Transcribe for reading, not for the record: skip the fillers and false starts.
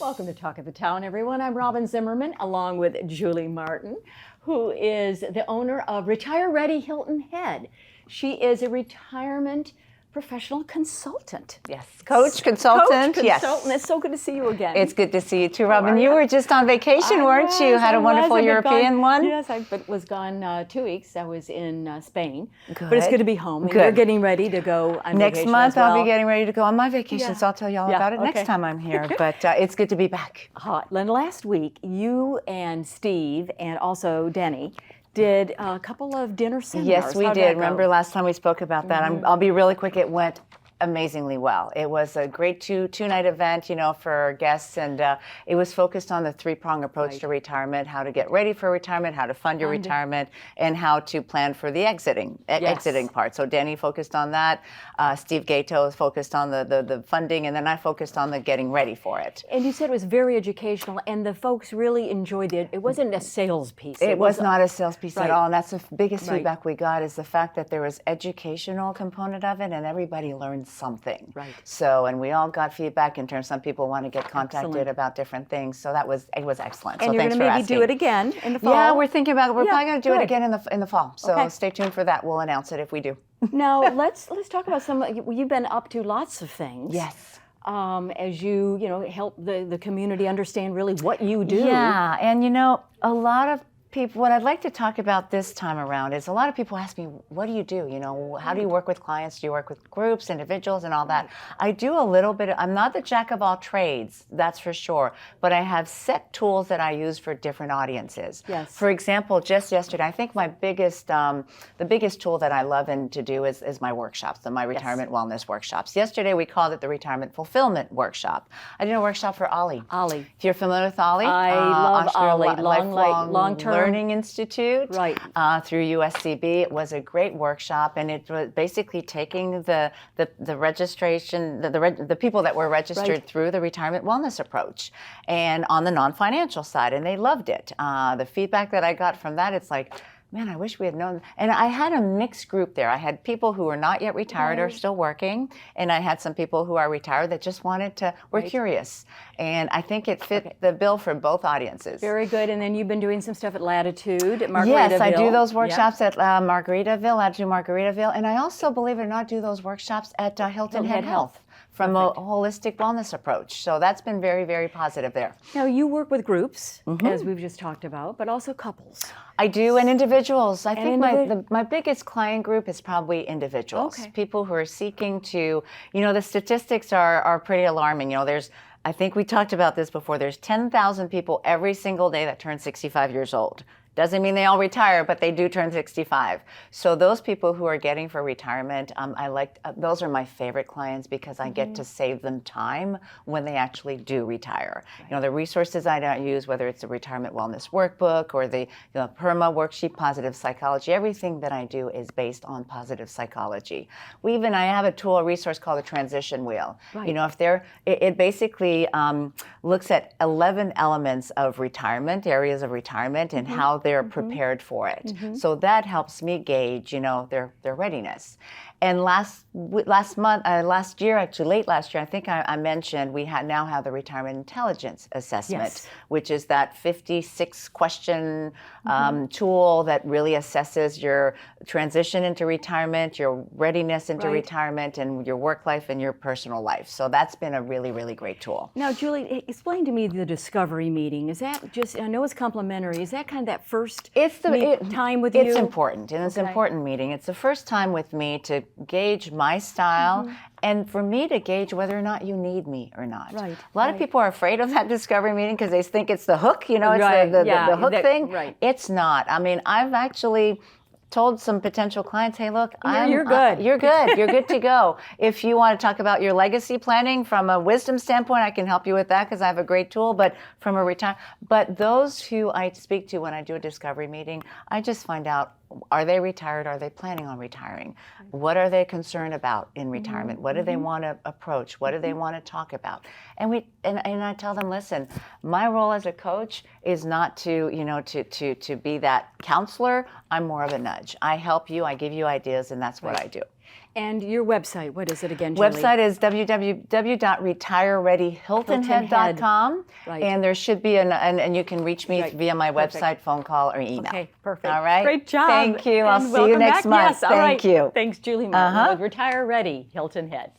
Welcome to Talk of the Town, everyone. I'm Robyn Zimmerman, along with Julie Martin, who is the owner of Retire Ready Hilton Head. She is a retirement professional consultant. Yes, coach, consultant. Coach, yes. consultant. It's so good to see you again. It's good to see you too, Robyn. You were just on vacation, weren't you? Had a wonderful European one? Yes, I was gone 2 weeks. I was in Spain. Good. But it's good to be home. And Good. you're getting ready to go on Next vacation month, as well. I'll be getting ready to go on my vacation, Yeah. so I'll tell you all Yeah, about it okay. next time I'm here. But it's good to be back. And last week, you and Steve and also Denny did a couple of dinner seminars. Yes, we How'd did. that go? Remember last time we spoke about that? I'll be really quick. It went amazingly well. It was a great two-night event, for our guests, and it was focused on the three-prong approach to retirement: how to get ready for retirement, how to fund your retirement, and how to plan for the exiting part. So Danny focused on that. Steve Gato focused on the funding, and then I focused on the getting ready for it. And you said it was very educational, and the folks really enjoyed it. It wasn't a sales piece. It was not a sales piece at all, and that's the biggest Right. feedback we got, is the fact that there was educational component of it, and everybody learned something. Right. So, and we all got feedback in terms, some people want to get contacted Excellent. about different things. So it was excellent. And so you're thanks going to for maybe asking. do it again in the fall? Yeah, we're thinking about it. We're Yeah, probably going to do good. it again in the fall. So Okay. stay tuned for that. We'll announce it if we do. Now, let's talk about you've been up to lots of things. Yes. As you help the community understand really what you do. Yeah, and a lot of people, what I'd like to talk about this time around is, a lot of people ask me, what do you do? How do you work with clients? Do you work with groups, individuals, and all that? I do a little bit. I'm not the jack of all trades, that's for sure, but I have set tools that I use for different audiences. Yes. For example, just yesterday, I think my biggest, the biggest tool that I love and to do is my workshops, my retirement wellness workshops. Yesterday, we called it the Retirement Fulfillment Workshop. I did a workshop for Ollie. Ollie. If you're familiar with Ollie, I love Ollie. Long-term Learning Institute, Right. Through USCB. It was a great workshop, and it was basically taking the registration, the people that were registered Right. through the retirement wellness approach, and on the non-financial side, and they loved it. The feedback that I got from that, it's like, man, I wish we had known. And I had a mixed group there. I had people who were not yet retired or still working, and I had some people who are retired that just were curious. And I think it fit the bill for both audiences. Very good. And then you've been doing some stuff at Latitude, at Margaritaville. Yes, I do those workshops at Margaritaville, and I also, believe it or not, do those workshops at Hilton Head Health from a holistic wellness approach. So that's been very, very positive there. Now, you work with groups, as we've just talked about, but also couples. I do, and individuals. I think individ- my biggest client group is probably individuals. Okay. People who are seeking to, the statistics are pretty alarming. I think we talked about this before, there's 10,000 people every single day that turn 65 years old. Doesn't mean they all retire, but they do turn 65. So those people who are getting for retirement, those are my favorite clients, because I get to save them time when they actually do retire. The resources I use, whether it's the retirement wellness workbook or the PERMA worksheet, positive psychology, everything that I do is based on positive psychology. I have a resource called the transition wheel. Right. It basically looks at 11 elements of retirement, areas of retirement, and how they're prepared for it. So that helps me gauge, their readiness. And last year, actually late last year, I think I mentioned we now have the Retirement Intelligence Assessment, which is that 56 question tool that really assesses your transition into retirement, your readiness into retirement, and your work life and your personal life. So that's been a really, really great tool. Now, Julie, explain to me the discovery meeting. Is that just, I know it's complimentary, is that kind of that first time with you? It's important, and it's an important meeting. It's the first time with me to gauge my style, and for me to gauge whether or not you need me or not. Right, A lot of people are afraid of that discovery meeting because they think it's the hook, it's Right, the hook thing. Right. It's not. I mean, I've actually told some potential clients, hey, look, you're good. You're good. You're good to go. If you want to talk about your legacy planning from a wisdom standpoint, I can help you with that because I have a great tool. But from but those who I speak to when I do a discovery meeting, I just find out, are they retired? Are they planning on retiring? What are they concerned about in retirement? What do they want to approach? What do they want to talk about? And I tell them, listen, my role as a coach is not to be that counselor. I'm more of a nudge. I help you, I give you ideas, and that's what I do. And your website, what is it again, Julie? Website is www.retirereadyhiltonhead.com. Right. And there should be and you can reach me Right. via my Perfect. website, phone call, or email. Okay, perfect. All right. Great job. Thank you. I'll And see you welcome next back. month. Yes, all right. Thank you. Thanks, Julie Martin with Retire Ready Hilton Head.